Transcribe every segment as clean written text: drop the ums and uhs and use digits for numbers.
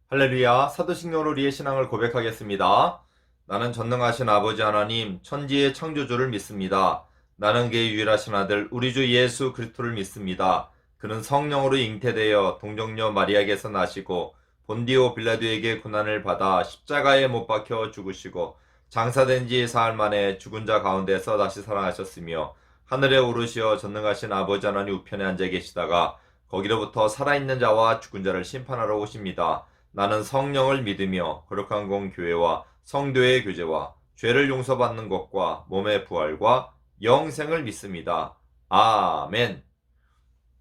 할렐루야, 사도신경으로 우리의 신앙을 고백하겠습니다. 나는 전능하신 아버지 하나님, 천지의 창조주를 믿습니다. 나는 그의 유일하신 아들, 우리 주 예수 그리스도를 믿습니다. 그는 성령으로 잉태되어 동정녀 마리아에게서 나시고 본디오 빌라도에게 고난을 받아 십자가에 못 박혀 죽으시고 장사된 지 사흘 만에 죽은 자 가운데서 다시 살아나셨으며 하늘에 오르시어 전능하신 아버지 하나님 우편에 앉아 계시다가 거기로부터 살아있는 자와 죽은 자를 심판하러 오십니다. 나는 성령을 믿으며 거룩한 공교회와 성도의 교제와 죄를 용서받는 것과 몸의 부활과 영생을 믿습니다. 아멘.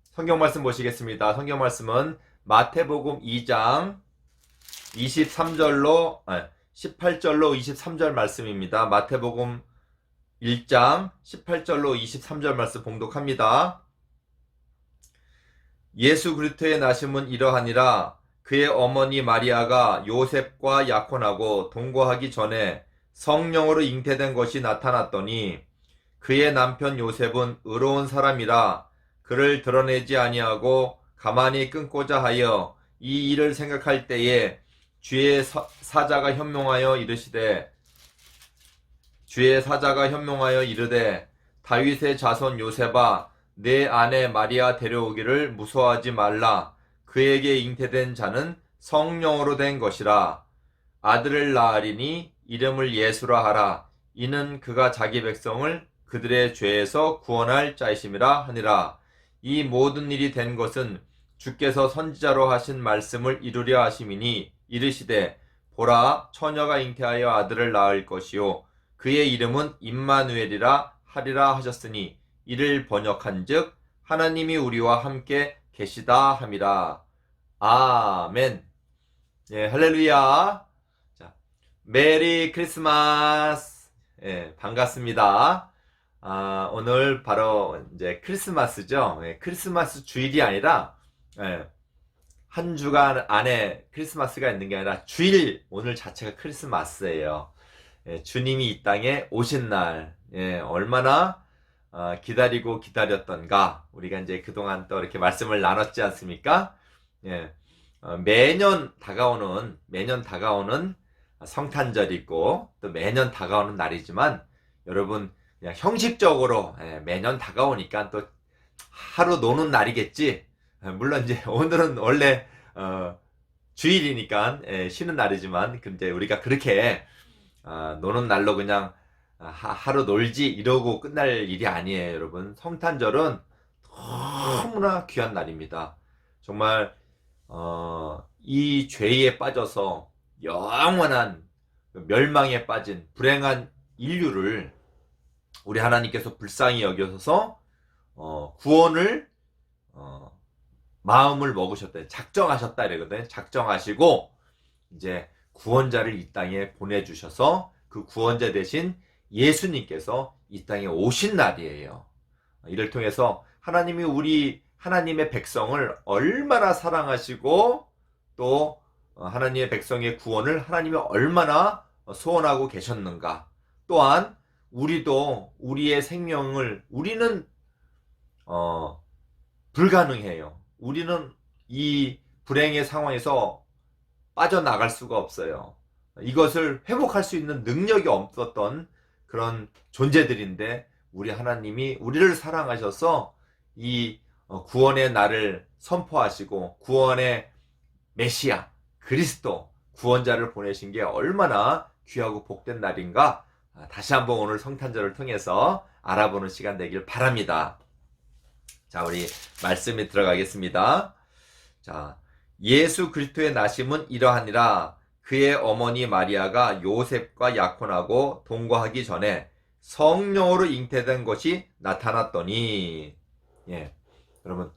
성경 말씀 보시겠습니다. 성경 말씀은 마태복음 2장 18절로 23절 말씀입니다. 마태복음 1장 18절로 23절 말씀 봉독합니다. 예수 그리스도의 나심은 이러하니라. 그의 어머니 마리아가 요셉과 약혼하고 동거하기 전에 성령으로 잉태된 것이 나타났더니 그의 남편 요셉은 의로운 사람이라 그를 드러내지 아니하고 가만히 끊고자 하여 이 일을 생각할 때에 주의 사자가 현명하여 이르되 다윗의 자손 요셉아 내 아내 마리아 데려오기를 무서워하지 말라. 그에게 잉태된 자는 성령으로 된 것이라. 아들을 낳으리니 이름을 예수라 하라. 이는 그가 자기 백성을 그들의 죄에서 구원할 자이심이라 하니라. 이 모든 일이 된 것은 주께서 선지자로 하신 말씀을 이루려 하심이니 이르시되 보라 처녀가 잉태하여 아들을 낳을 것이요 그의 이름은 임마누엘이라 하리라 하셨으니 이를 번역한즉 하나님이 우리와 함께 계시다 함이라. 아멘. 예, 할렐루야. 자, 메리 크리스마스. 예, 반갑습니다. 오늘 바로 이제 크리스마스죠. 예, 크리스마스 주일이 아니라 한 주간 안에 크리스마스가 있는 게 아니라 주일 오늘 자체가 크리스마스예요. 예, 주님이 이 땅에 오신 날, 얼마나 기다리고 기다렸던가 우리가 이제 그동안 또 이렇게 말씀을 나눴지 않습니까? 예, 매년 다가오는 성탄절이 있고 또 매년 다가오는 날이지만 여러분 그냥 형식적으로 매년 다가오니까 또 하루 노는 날이겠지. 물론 이제 오늘은 원래 주일이니까 쉬는 날이지만 근데 우리가 그렇게 노는 날로 그냥 하루 놀지 이러고 끝날 일이 아니에요. 여러분 성탄절은 너무나 귀한 날입니다. 정말 이 죄에 빠져서 영원한 멸망에 빠진 불행한 인류를 우리 하나님께서 불쌍히 여겨서 구원을 마음을 먹으셨다, 작정하셨다 이러거든. 작정하시고 이제 구원자를 이 땅에 보내주셔서 그 구원자 대신 예수님께서 이 땅에 오신 날이에요. 이를 통해서 하나님이 하나님의 백성을 얼마나 사랑하시고 또 하나님의 백성의 구원을 하나님이 얼마나 소원하고 계셨는가. 또한 우리도 우리의 생명을 우리는 불가능해요. 우리는 이 불행의 상황에서 빠져나갈 수가 없어요. 이것을 회복할 수 있는 능력이 없었던 그런 존재들인데 우리 하나님이 우리를 사랑하셔서 이 구원의 날을 선포하시고 구원의 메시아 그리스도 구원자를 보내신 게 얼마나 귀하고 복된 날인가 다시 한번 오늘 성탄절을 통해서 알아보는 시간 되길 바랍니다. 자, 우리 말씀에 들어가겠습니다. 자, 예수 그리스도의 나심은 이러하니라. 그의 어머니 마리아가 요셉과 약혼하고 동거하기 전에 성령으로 잉태된 것이 나타났더니, 여러분,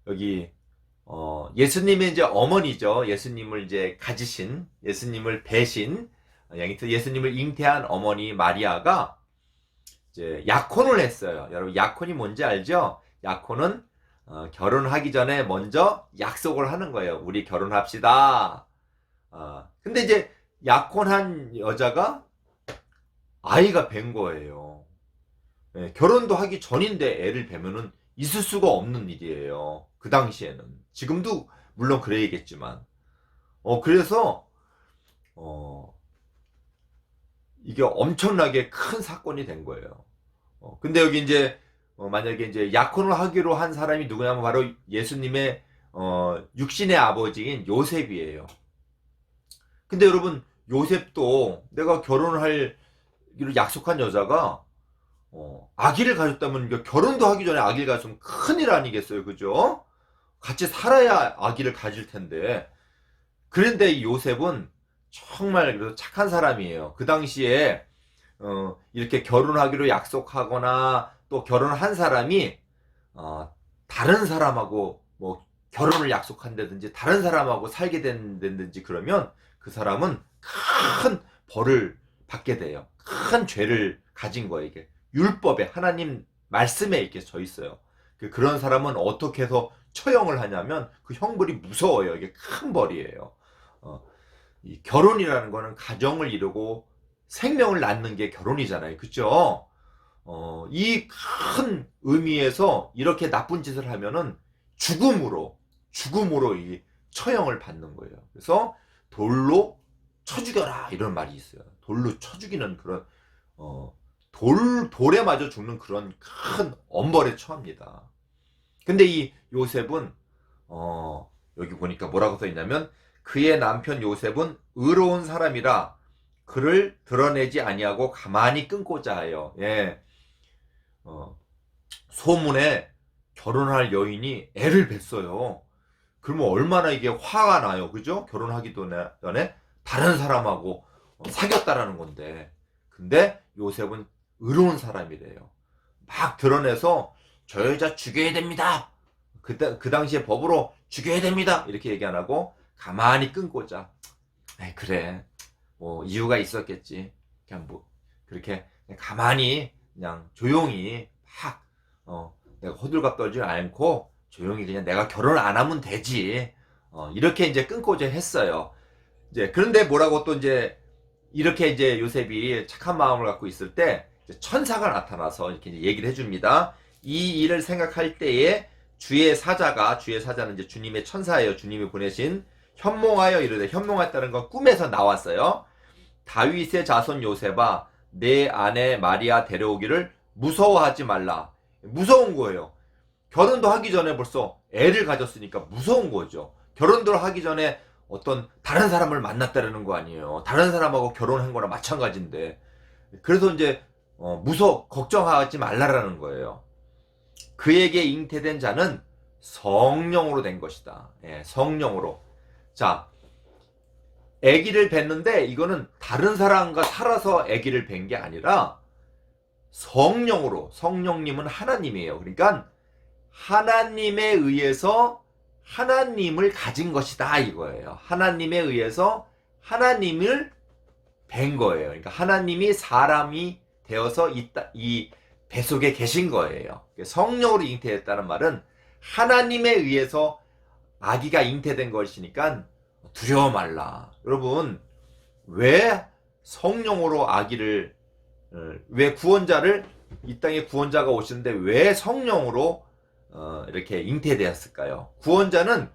여기, 예수님의 이제 어머니죠. 예수님을 이제 가지신, 예수님을 배신, 예수님을 잉태한 어머니 마리아가 이제 약혼을 했어요. 여러분, 약혼이 뭔지 알죠? 약혼은 결혼하기 전에 먼저 약속을 하는 거예요. 우리 결혼합시다. 근데 이제 약혼한 여자가 아이가 뵌 거예요. 결혼도 하기 전인데 애를 뵈면은 있을 수가 없는 일이에요. 그 당시에는. 지금도 물론 그래야겠지만. 그래서 이게 엄청나게 큰 사건이 된 거예요. 근데 여기 이제 만약에 이제 약혼을 하기로 한 사람이 누구냐면 바로 예수님의 육신의 아버지인 요셉이에요. 근데 여러분, 요셉도 내가 결혼할 약속한 여자가 아기를 가졌다면 결혼도 하기 전에 아기를 가졌으면 큰일 아니겠어요, 그죠? 같이 살아야 아기를 가질 텐데. 그런데 이 요셉은 정말 그래도 착한 사람이에요. 그 당시에 이렇게 결혼하기로 약속하거나 또 결혼한 사람이 다른 사람하고 뭐 결혼을 약속한다든지 다른 사람하고 살게 된다든지 그러면 그 사람은 큰 벌을 받게 돼요. 큰 죄를 가진 거예요. 이게 율법에, 하나님 말씀에 이렇게 져 있어요. 그런 사람은 어떻게 해서 처형을 하냐면 그 형벌이 무서워요. 이게 큰 벌이에요. 이 결혼이라는 거는 가정을 이루고 생명을 낳는 게 결혼이잖아요. 그죠? 이 큰 의미에서 이렇게 나쁜 짓을 하면은 죽음으로 이 처형을 받는 거예요. 그래서 돌로 쳐 죽여라 이런 말이 있어요. 돌로 쳐 죽이는 그런 돌에 맞아 죽는 그런 큰 엄벌에 처합니다. 근데 이 요셉은 여기 보니까 뭐라고 써 있냐면 그의 남편 요셉은 의로운 사람이라 그를 드러내지 아니하고 가만히 끊고자 하여. 예. 소문에 결혼할 여인이 애를 뱄어요. 그러면 얼마나 이게 화가 나요. 그죠? 결혼하기 전에 다른 사람하고 사귀었다라는 건데. 근데 요셉은 의로운 사람이래요. 막 드러내서 저 여자 죽여야 됩니다. 그 당시에 법으로 죽여야 됩니다. 이렇게 얘기 안 하고 가만히 끊고자. 그래. 뭐 이유가 있었겠지. 그냥 뭐 그렇게 그냥 가만히 그냥 조용히 막 내가 호들갑 떨지 않고 조용히 그냥 내가 결혼을 안 하면 되지. 이렇게 이제 끊고자 했어요. 이제 그런데 뭐라고 또 이제 이렇게 이제 요셉이 착한 마음을 갖고 있을 때 천사가 나타나서 이렇게 이제 얘기를 해줍니다. 이 일을 생각할 때에 주의 사자는 이제 주님의 천사예요. 주님이 보내신 현몽하여 이르되, 현몽했다는 건 꿈에서 나왔어요. 다윗의 자손 요셉아, 내 아내 마리아 데려오기를 무서워하지 말라. 무서운 거예요. 결혼도 하기 전에 벌써 애를 가졌으니까 무서운 거죠. 결혼도 하기 전에 어떤 다른 사람을 만났다는 거 아니에요. 다른 사람하고 결혼한 거랑 마찬가지인데. 그래서 이제 걱정하지 말라라는 거예요. 그에게 잉태된 자는 성령으로 된 것이다. 예, 성령으로. 자, 아기를 뵀는데 이거는 다른 사람과 살아서 아기를 뵌 게 아니라 성령으로. 성령님은 하나님이에요. 그러니까 하나님에 의해서 하나님을 가진 것이다 이거예요. 하나님에 의해서 하나님을 뵌 거예요. 그러니까 하나님이 사람이 되어서 이 뱃속에 계신 거예요. 성령으로 잉태했다는 말은 하나님에 의해서 아기가 잉태된 것이니까 두려워 말라. 여러분, 왜 성령으로 아기를, 왜 구원자를, 이 땅에 구원자가 오시는데 왜 성령으로 이렇게 잉태되었을까요? 구원자는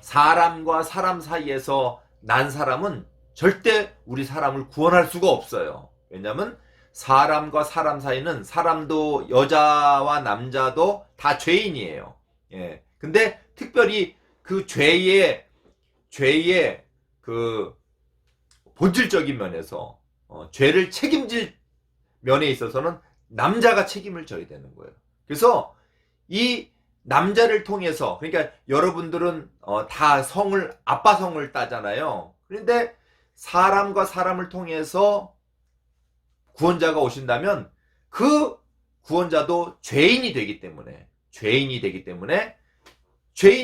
사람과 사람 사이에서 난 사람은 절대 우리 사람을 구원할 수가 없어요. 왜냐하면 사람과 사람 사이는 사람도 여자와 남자도 다 죄인이에요. 예. 근데 특별히 그 죄의 그 본질적인 면에서 죄를 책임질 면에 있어서는 남자가 책임을 져야 되는 거예요. 그래서 이 남자를 통해서, 그러니까 여러분들은 다 아빠 성을 따잖아요. 그런데 사람과 사람을 통해서 구원자가 오신다면 그 구원자도 죄인이 되기 때문에 죄인이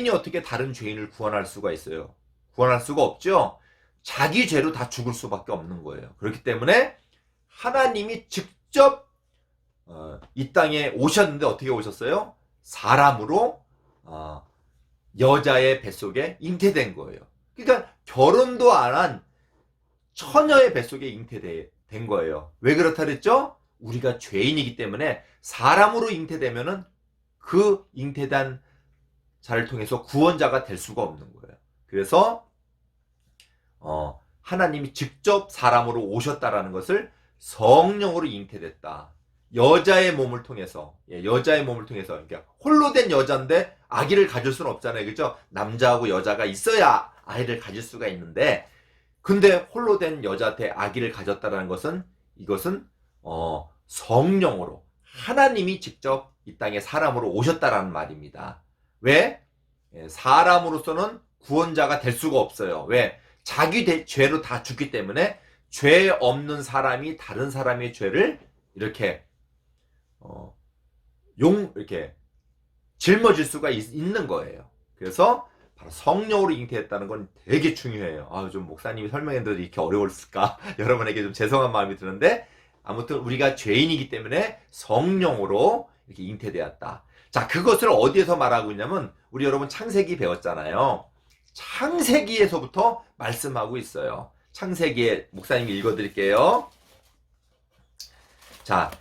어떻게 다른 죄인을 구원할 수가 있어요? 구원할 수가 없죠. 자기 죄로 다 죽을 수밖에 없는 거예요. 그렇기 때문에 하나님이 직접 이 땅에 오셨는데 어떻게 오셨어요? 사람으로 여자의 뱃속에 잉태된 거예요. 그러니까 결혼도 안 한 처녀의 뱃속에 잉태된 거예요. 왜 그렇다 그랬죠? 우리가 죄인이기 때문에 사람으로 잉태되면은 그 잉태된 자를 통해서 구원자가 될 수가 없는 거예요. 그래서 하나님이 직접 사람으로 오셨다라는 것을 성령으로 잉태됐다. 여자의 몸을 통해서, 여자의 몸을 통해서, 그러니까 홀로 된 여자인데 아기를 가질 수는 없잖아요. 그죠? 남자하고 여자가 있어야 아이를 가질 수가 있는데, 근데 홀로 된 여자한테 아기를 가졌다라는 것은, 이것은 성령으로 하나님이 직접 이 땅에 사람으로 오셨다라는 말입니다. 왜? 사람으로서는 구원자가 될 수가 없어요. 왜? 자기 죄로 다 죽기 때문에 죄 없는 사람이 다른 사람의 죄를 이렇게 이렇게 짊어질 수가 있는 거예요. 그래서 바로 성령으로 잉태했다는 건 되게 중요해요. 좀 목사님이 설명했는데 이렇게 어려웠을까? 여러분에게 좀 죄송한 마음이 드는데, 아무튼 우리가 죄인이기 때문에 성령으로 이렇게 잉태되었다. 자, 그것을 어디에서 말하고 있냐면, 우리 여러분 창세기 배웠잖아요. 창세기에서부터 말씀하고 있어요. 창세기에 목사님이 읽어드릴게요. 자,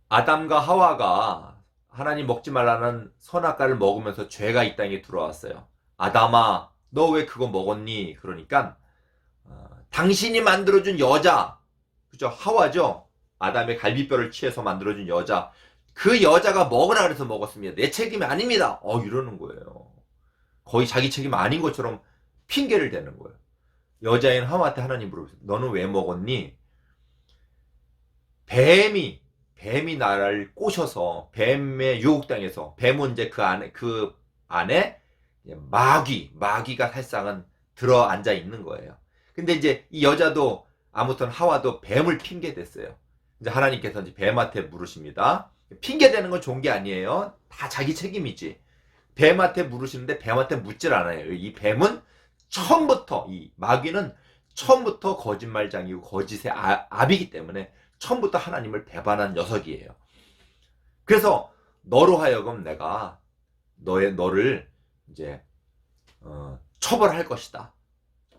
아담과 하와가 하나님 먹지 말라는 선악과를 먹으면서 죄가 이 땅에 들어왔어요. 아담아, 너 왜 그거 먹었니? 그러니까 당신이 만들어준 여자, 그죠? 하와죠? 아담의 갈비뼈를 취해서 만들어준 여자, 그 여자가 먹으라 그래서 먹었습니다. 내 책임이 아닙니다. 이러는 거예요. 거의 자기 책임 아닌 것처럼 핑계를 대는 거예요. 여자인 하와한테 하나님 물어보세요. 너는 왜 먹었니? 뱀이 나를 꼬셔서 뱀의 유혹당해서, 뱀은 이제 그 안에 마귀가 살상은 들어 앉아 있는 거예요. 근데 이제 이 여자도 아무튼 하와도 뱀을 핑계 댔어요. 이제 하나님께서 이제 뱀한테 물으십니다. 핑계 대는 건 좋은 게 아니에요. 다 자기 책임이지. 뱀한테 물으시는데 뱀한테 묻질 않아요. 이 뱀은 처음부터, 이 마귀는 처음부터 거짓말장이고 거짓의 압이기 때문에 처음부터 하나님을 배반한 녀석이에요. 그래서 너로 하여금 내가 너를 이제 처벌할 것이다.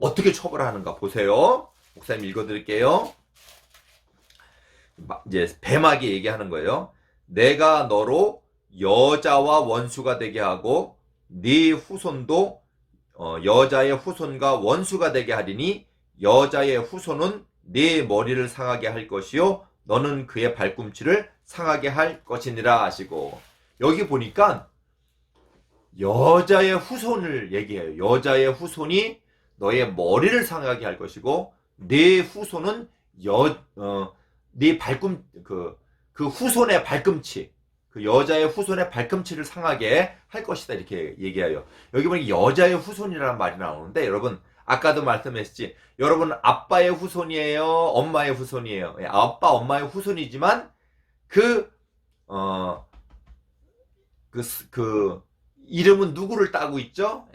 어떻게 처벌하는가 보세요. 목사님 읽어드릴게요. 이제 뱀에게 얘기하는 거예요. 내가 너로 여자와 원수가 되게 하고 네 후손도 여자의 후손과 원수가 되게 하리니 여자의 후손은 네 머리를 상하게 할 것이요 너는 그의 발꿈치를 상하게 할 것이니라 하시고, 여기 보니까 여자의 후손을 얘기해요. 여자의 후손이 너의 머리를 상하게 할 것이고 네 후손은 네 그 후손의 발꿈치, 그 여자의 후손의 발꿈치를 상하게 할 것이다, 이렇게 얘기해요. 여기 보니 여자의 후손이라는 말이 나오는데, 여러분 아까도 말씀했지, 여러분 아빠의 후손이에요, 엄마의 후손이에요? 아빠 엄마의 후손이지만 그 이름은 누구를 따고 있죠?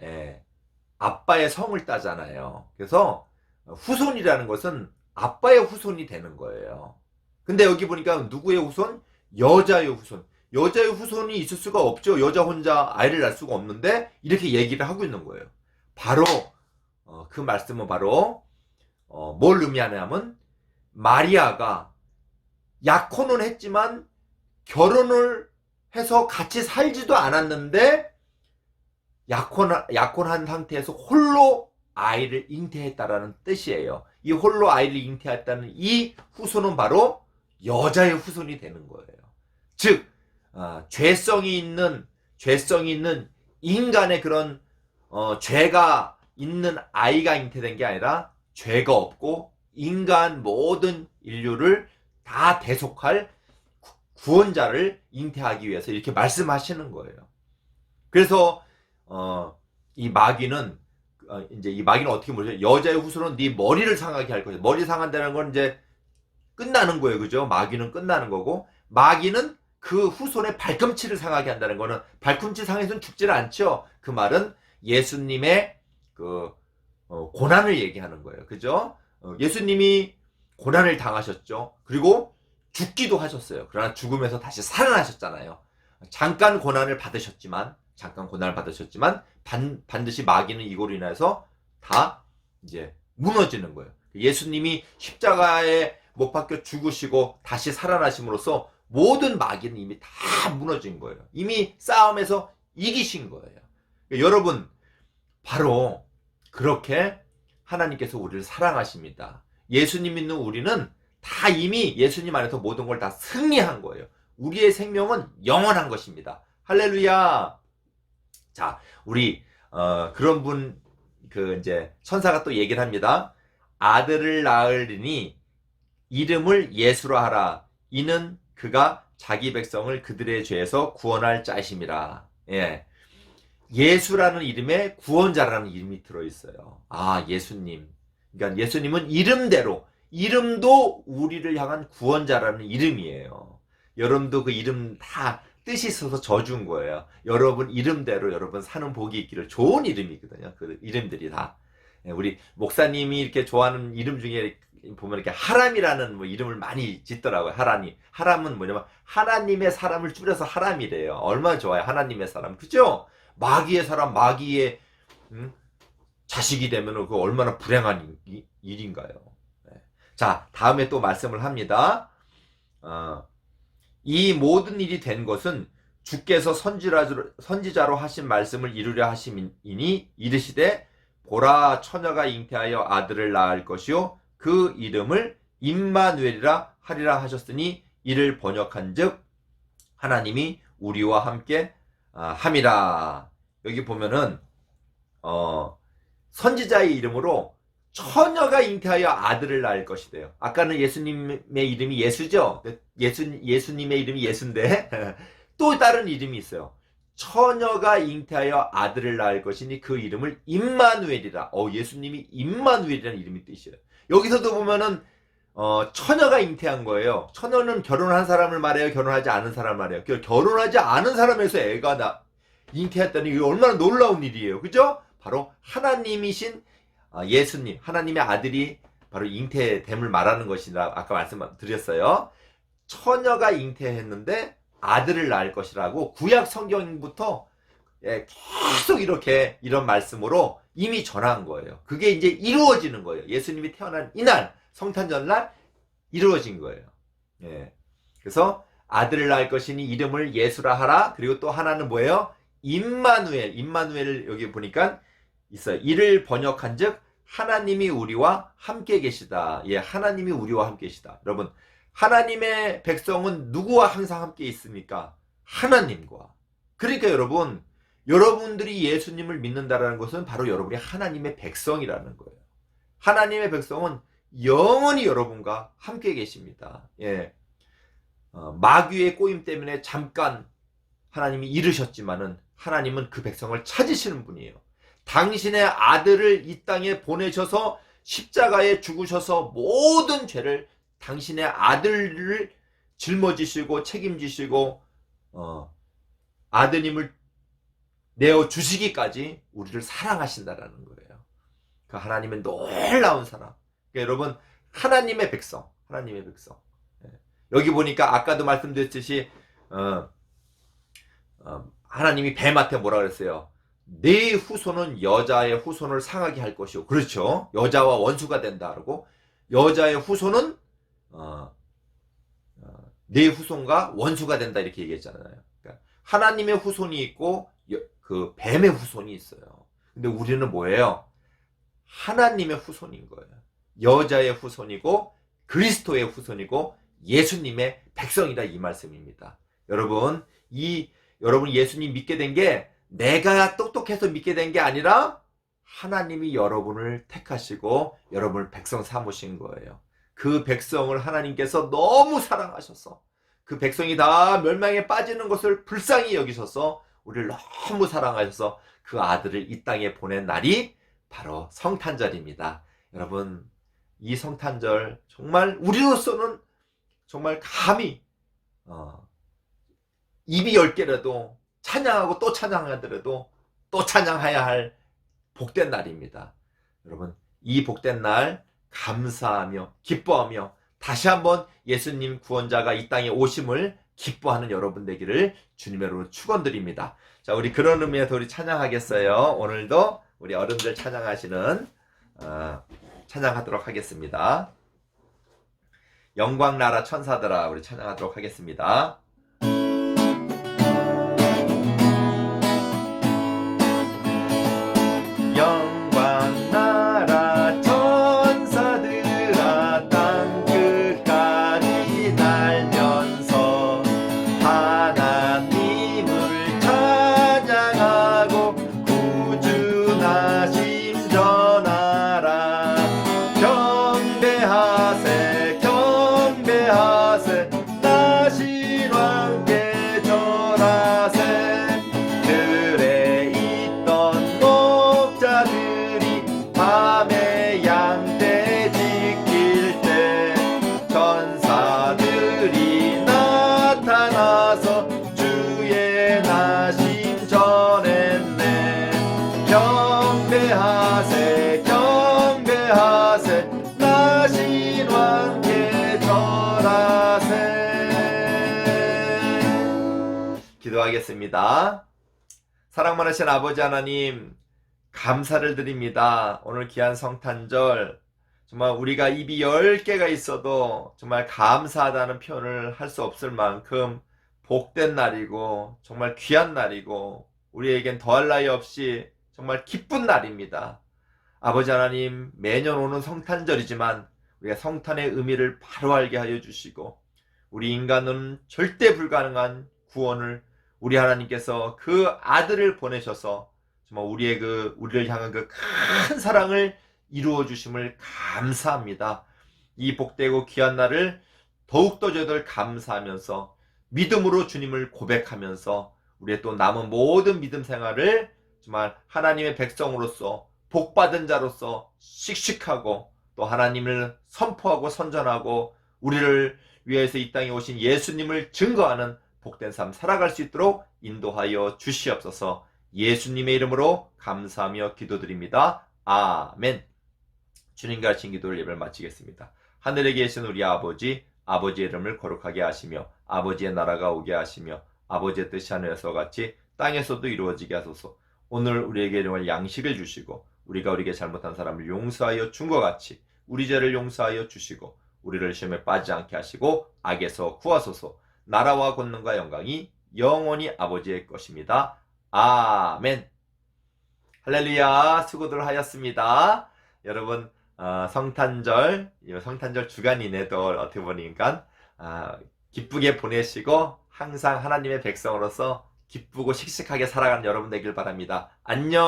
아빠의 성을 따잖아요. 그래서 후손이라는 것은 아빠의 후손이 되는 거예요. 근데 여기 보니까 누구의 후손? 여자의 후손. 여자의 후손이 있을 수가 없죠. 여자 혼자 아이를 낳을 수가 없는데 이렇게 얘기를 하고 있는 거예요. 바로 그 말씀은 바로 뭘 의미하냐면, 마리아가 약혼은 했지만 결혼을 해서 같이 살지도 않았는데 약혼한 상태에서 홀로 아이를 잉태했다라는 뜻이에요. 이 홀로 아이를 잉태했다는 이 후손은 바로 여자의 후손이 되는 거예요. 즉 죄성이 있는 인간의 그런 죄가 있는 아이가 잉태된 게 아니라 죄가 없고 인간 모든 인류를 다 대속할 구원자를 잉태하기 위해서 이렇게 말씀하시는 거예요. 그래서 이 마귀는 어떻게 보죠? 여자의 후손은 네 머리를 상하게 할 것이다. 머리 상한다는 건 이제 끝나는 거예요, 그죠? 마귀는 끝나는 거고, 마귀는 그 후손의 발꿈치를 상하게 한다는 거는, 발꿈치 상해서는 죽지는 않죠. 그 말은 예수님의 고난을 얘기하는 거예요, 그죠? 예수님이 고난을 당하셨죠. 그리고 죽기도 하셨어요. 그러나 죽으면서 다시 살아나셨잖아요. 잠깐 고난을 받으셨지만 반드시 마귀는 이거로 인해서 다 이제 무너지는 거예요. 예수님이 십자가에 못 박혀 죽으시고 다시 살아나심으로써 모든 마귀는 이미 다 무너진 거예요. 이미 싸움에서 이기신 거예요. 그러니까 여러분, 바로 그렇게 하나님께서 우리를 사랑하십니다. 예수님 믿는 우리는 다 이미 예수님 안에서 모든 걸 다 승리한 거예요. 우리의 생명은 영원한 것입니다. 할렐루야. 자, 우리 그런 분, 이제 천사가 또 얘기를 합니다. 아들을 낳으리니 이름을 예수라 하라. 이는 그가 자기 백성을 그들의 죄에서 구원할 자이심이라. 예. 예수라는 이름에 구원자라는 이름이 들어있어요. 아, 예수님. 그러니까 예수님은 이름대로, 이름도 우리를 향한 구원자라는 이름이에요. 여러분도 그 이름 다 뜻이 있어서 져준 거예요. 여러분 이름대로 여러분 사는 복이 있기를. 좋은 이름이거든요. 그 이름들이 다. 우리 목사님이 이렇게 좋아하는 이름 중에 보면 이렇게 하람이라는 뭐 이름을 많이 짓더라고요. 하람이. 하람은 뭐냐면 하나님의 사람을 줄여서 하람이래요. 얼마나 좋아요. 하나님의 사람. 그죠? 마귀의 사람, 마귀의 자식이 되면 그 얼마나 불행한 일인가요. 네. 자, 다음에 또 말씀을 합니다. 이 모든 일이 된 것은 주께서 선지자로 하신 말씀을 이루려 하심이니 이르시되 보라 처녀가 잉태하여 아들을 낳을 것이요 그 이름을 임마누엘이라 하리라 하셨으니 이를 번역한즉 하나님이 우리와 함께 함이라. 여기 보면은 선지자의 이름으로 처녀가 잉태하여 아들을 낳을 것이래요. 아까는 예수님의 이름이 예수죠. 예수님의 이름이 예수인데 또 다른 이름이 있어요. 처녀가 잉태하여 아들을 낳을 것이니 그 이름을 임마누엘이라. 예수님이 임마누엘이라는 이름이 뜻이에요. 여기서도 보면은 처녀가 잉태한 거예요. 처녀는 결혼한 사람을 말해요, 결혼하지 않은 사람을 말해요. 결혼하지 않은 사람에서 애가 잉태했다니 이게 얼마나 놀라운 일이에요. 그죠? 바로 하나님이신 예수님, 하나님의 아들이 바로 잉태됨을 말하는 것이라 아까 말씀드렸어요. 처녀가 잉태했는데 아들을 낳을 것이라고 구약 성경부터 계속 이렇게 이런 말씀으로 이미 전한 거예요. 그게 이제 이루어지는 거예요. 예수님이 태어난 이날, 성탄절날 이루어진 거예요. 예. 그래서 아들을 낳을 것이니 이름을 예수라 하라. 그리고 또 하나는 뭐예요? 임마누엘. 임마누엘 여기 보니까 있어요. 이를 번역한즉 하나님이 우리와 함께 계시다. 예, 하나님이 우리와 함께 계시다. 여러분, 하나님의 백성은 누구와 항상 함께 있습니까? 하나님과. 그러니까 여러분, 여러분들이 예수님을 믿는다라는 것은 바로 여러분이 하나님의 백성이라는 거예요. 하나님의 백성은 영원히 여러분과 함께 계십니다. 예. 마귀의 꼬임 때문에 잠깐 하나님이 잃으셨지만은 하나님은 그 백성을 찾으시는 분이에요. 당신의 아들을 이 땅에 보내셔서 십자가에 죽으셔서 모든 죄를 당신의 아들을 짊어지시고 책임지시고 아드님을 내어주시기까지 우리를 사랑하신다라는 거예요. 그 하나님의 놀라운 사랑. 그러니까 여러분, 하나님의 백성, 하나님의 백성. 여기 보니까 아까도 말씀드렸듯이 하나님이 뱀한테 뭐라 그랬어요? 네 후손은 여자의 후손을 상하게 할 것이요. 그렇죠. 여자와 원수가 된다고. 여자의 후손은 네 후손과 원수가 된다 이렇게 얘기했잖아요. 그러니까 하나님의 후손이 있고 그 뱀의 후손이 있어요. 근데 우리는 뭐예요? 하나님의 후손인 거예요. 여자의 후손이고 그리스도의 후손이고 예수님의 백성이다 이 말씀입니다. 여러분, 여러분 예수님 믿게 된 게 내가 똑똑해서 믿게 된 게 아니라 하나님이 여러분을 택하시고 여러분을 백성 삼으신 거예요. 그 백성을 하나님께서 너무 사랑하셔서 그 백성이 다 멸망에 빠지는 것을 불쌍히 여기셔서 우리를 너무 사랑하셔서 그 아들을 이 땅에 보낸 날이 바로 성탄절입니다. 여러분, 이 성탄절 정말 우리로서는 정말 감히 입이 10개라도 찬양하고 또 찬양하더라도 또 찬양해야 할 복된 날입니다. 여러분, 이 복된 날 감사하며 기뻐하며 다시 한번 예수님 구원자가 이 땅에 오심을 기뻐하는 여러분 되기를 주님의 이름으로 축원드립니다. 자, 우리 그런 의미에서 우리 찬양하겠어요. 오늘도 우리 어른들 찬양하시는 찬양하도록 하겠습니다. 영광나라 천사들아, 우리 찬양하도록 하겠습니다. 경배하세 경배하세 나신 왕께 절하세. 기도하겠습니다. 사랑 많으신 아버지 하나님, 감사를 드립니다. 오늘 귀한 성탄절, 정말 우리가 입이 10개가 있어도 정말 감사하다는 표현을 할 수 없을 만큼 복된 날이고 정말 귀한 날이고 우리에겐 더할 나위 없이 정말 기쁜 날입니다. 아버지 하나님, 매년 오는 성탄절이지만 우리가 성탄의 의미를 바로 알게 하여 주시고 우리 인간은 절대 불가능한 구원을 우리 하나님께서 그 아들을 보내셔서 정말 우리를 향한 그 큰 사랑을 이루어 주심을 감사합니다. 이 복되고 귀한 날을 더욱더 저희들 감사하면서 믿음으로 주님을 고백하면서 우리의 또 남은 모든 믿음 생활을 정말 하나님의 백성으로서 복받은 자로서 씩씩하고 또 하나님을 선포하고 선전하고 우리를 위해서 이 땅에 오신 예수님을 증거하는 복된 삶 살아갈 수 있도록 인도하여 주시옵소서. 예수님의 이름으로 감사하며 기도드립니다. 아멘. 주님과 하신 기도를 예배를 마치겠습니다. 하늘에 계신 우리 아버지, 아버지의 이름을 거룩하게 하시며 아버지의 나라가 오게 하시며 아버지의 뜻이 하늘에서 같이 땅에서도 이루어지게 하소서. 오늘 우리에게 일용할 양식을 주시고 우리가 우리에게 잘못한 사람을 용서하여 준 것 같이 우리 죄를 용서하여 주시고 우리를 시험에 빠지지 않게 하시고 악에서 구하소서. 나라와 권능과 영광이 영원히 아버지의 것입니다. 아멘. 할렐루야. 수고들 하였습니다. 여러분, 성탄절 주간이네도 어떻게 보니까 기쁘게 보내시고 항상 하나님의 백성으로서 기쁘고 씩씩하게 살아가는 여러분 되길 바랍니다. 안녕.